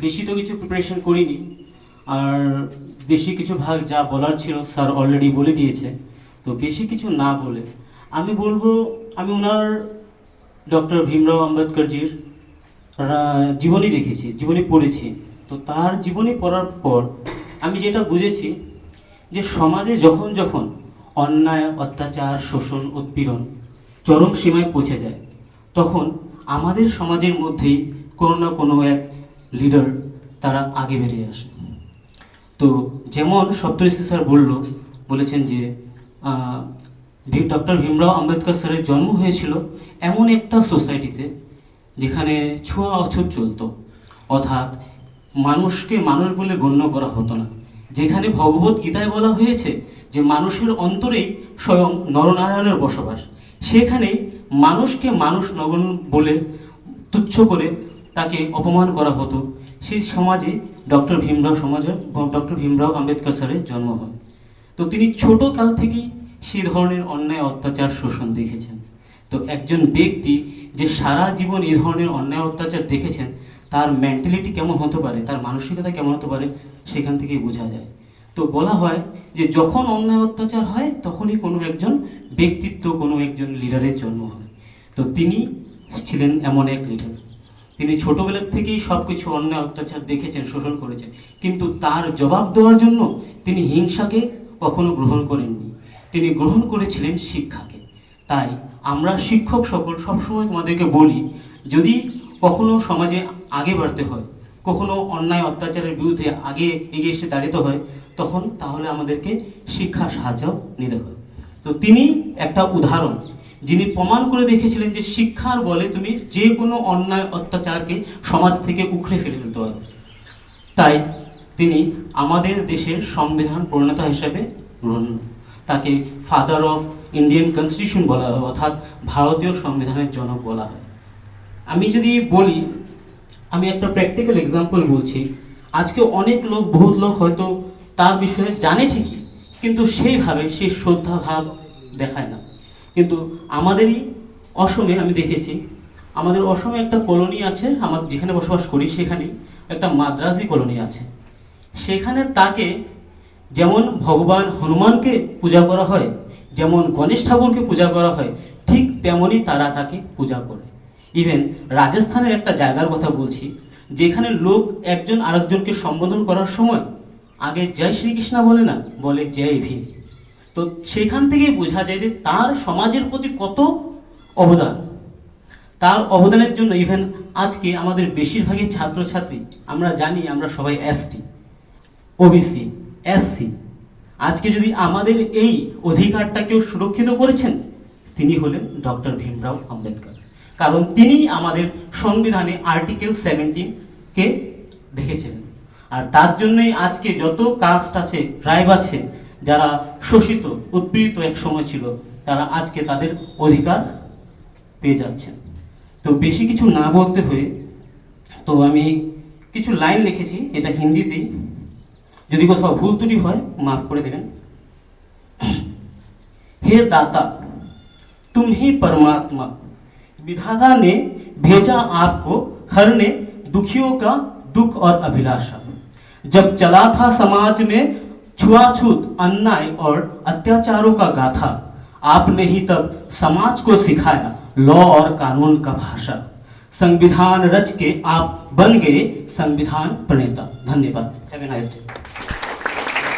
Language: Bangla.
বেশি তো কিছু প্রিপারেশন করিনি, আর বেশি কিছু ভাগ যা বলার ছিল স্যার অলরেডি বলে দিয়েছে। তো বেশি কিছু না বলে আমি বলবো, আমি ওনার ডক্টর ভীমরাও আম্বেদকরজির জীবনী দেখেছি, জীবনী পড়েছি। তো তার জীবনী পড়ার পর আমি যেটা বুঝেছি যে সমাজে যখন যখন অন্যায়, অত্যাচার, শোষণ, উৎপীড়ন চরম সীমায় পৌঁছে যায়, তখন আমাদের সমাজের মধ্যেই কোনো না কোনো এক লিডার তারা আগে বেরিয়ে আসে। তো যেমন সপ্তর্ষি স্যার বলেছেন যে ডক্টর ভীমরাও আম্বেদকর স্যারের জন্ম হয়েছিল এমন একটা সোসাইটিতে যেখানে ছোঁয়া অছুত চলতো, অর্থাৎ মানুষকে মানুষ বলে গণ্য করা হতো না। যেখানে ভগবত গীতায় বলা হয়েছে যে মানুষের অন্তরেই স্বয়ং নরনারায়ণের বসবাস, সেখানে মানুষকে মানুষ নগণ বলে তুচ্ছ করে তাকে অপমান করা হতো। সেই সমাজে ডক্টর ভীমরাও আম্বেদকর স্যারের জন্ম হয়। তো তিনি ছোট কাল থেকেই সেই ধরনের অন্যায়, অত্যাচার, শোষণ দেখেছেন। তো একজন ব্যক্তি যে সারা জীবন এই ধরনের অন্যায়, অত্যাচার দেখেছেন, তার মেন্টালিটি কেমন হতে পারে, তার মানসিকতা কেমন হতে পারে, সেখান থেকেই বোঝা যায়। তো বলা হয় যে যখন অন্যায়, অত্যাচার হয় তখনই কোনো একজন ব্যক্তিত্ব, কোনো একজন লিডারের জন্ম হয়। তো তিনি ছিলেন এমন এক লিডার। তিনি ছোটবেলার থেকেই সব কিছু অন্যায়, অত্যাচার দেখেছেন, শোষণ করেছেন, কিন্তু তার জবাব দেওয়ার জন্য তিনি হিংসাকে কখনো গ্রহণ করেননি। তিনি গ্রহণ করেছিলেন শিক্ষাকে। তাই আমরা শিক্ষক সকল সবসময় তোমাদেরকে বলি, যদি কখনো সমাজে আগে বাড়তে হয়, কখনো অন্যায়, অত্যাচারের বিরুদ্ধে আগে এগিয়ে এসে দাঁড়াতে হয়, তখন তাহলে আমাদেরকে শিক্ষার সাহায্য নিতে হয়। তো তিনি একটা উদাহরণ, যিনি প্রমাণ করে দেখেছিলেন যে শিক্ষার বলে তুমি যে কোনো অন্যায়, অত্যাচারকে সমাজ থেকে উখড়ে ফেলে ফেলতে পারো। তাই তিনি আমাদের দেশের সংবিধান প্রণেতা হিসেবে গ্রহণ, তাকে ফাদার অফ ইন্ডিয়ান কনস্টিটিউশন বলা হয়, অর্থাৎ ভারতীয় সংবিধানের জনক বলা হয়। আমি যদি বলি, আমি একটা প্র্যাকটিক্যাল এক্সাম্পল বলছি। আজকে অনেক লোক, বহুত লোক হয়তো তার বিষয়ে জানে ঠিকই, কিন্তু সেইভাবে সেই শ্রদ্ধা ভাব দেখায় না। কিন্তু আমাদেরই অসমে আমি দেখেছি, আমাদের অসমে একটা কলোনি আছে, আমার যেখানে বসবাস করি সেখানেই একটা মাদ্রাজি কলোনি আছে। সেখানে তাকে যেমন ভগবান হনুমানকে পূজা করা হয়, যেমন গণেশ ঠাকুরকে পূজা করা হয়, ঠিক তেমনই তারা তাকে পূজা করে। ইভেন রাজস্থানের একটা জায়গার কথা বলছি, যেখানে লোক একজন আরেকজনকে সম্বোধন করার সময় আগে জয় শ্রীকৃষ্ণ বলে না, বলে জয় ভীম। তো সেখান থেকেই বোঝা যায় যে তার সমাজের প্রতি কত অবদান। তার অবদানের জন্য ইভেন আজকে আমাদের বেশিরভাগই ছাত্রছাত্রী, আমরা জানি আমরা সবাই এসটি, ওবিসি, এসসি। আজকে যদি আমাদের এই অধিকারটা কেউ সুরক্ষিত করেছেন, তিনি হলেন ডক্টর ভীমরাও আম্বেদকর। কারণ তিনি আমাদের সংবিধানে আর্টিকেল 17 দেখেছিলেন। আর তার জন্যই আজকে যত কাস্ট আছে, ট্রাইব আছে, যারা শোষিত, উৎপীড়িত এক সময় ছিল, তারা আজকে তাদের অধিকার পেয়ে যাচ্ছেন। তো বেশি কিছু না বলতে হয়ে তো আমি কিছু লাইন লিখেছি, এটা হিন্দিতেই, যদি কোথাও ভুল ত্রুটি হয় মাফ করে দেবেন। हे दाता, तुम ही परमात्मा, विधाता ने भेजा आपको हरने दुखियों का दुख और अभिलाषा। जब चला था समाज में छुआछूत, अन्याय और अत्याचारों का गाथा, आपने ही तब समाज को सिखाया लॉ और कानून का भाषा। संविधान रच के आप बन गए संविधान प्रणेता। धन्यवाद। Have a nice day.